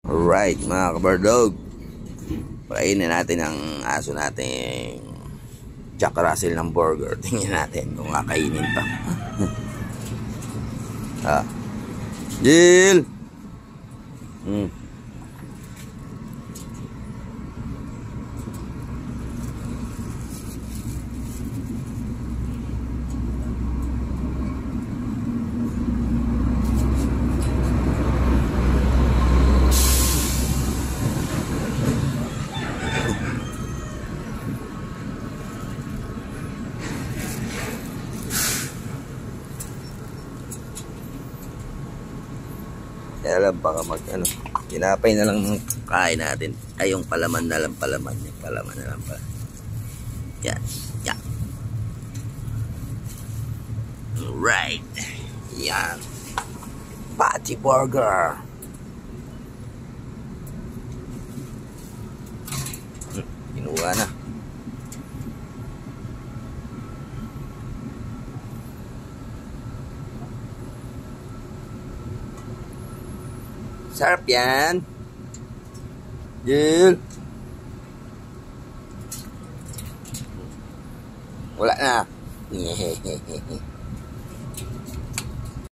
Alright mga kabardog, pakainin natin ang aso natin Jack Russell ng burger. Tingnan natin kung kakainin pa. Jill! Kaya lang baka tinapay na lang kain natin. Ay, yung palaman na lang, palaman. Yung palaman na lang pala. Yan, yan. Alright. Yan. Patty burger. Kinuha na. Sarap yan. Jill. Wala na.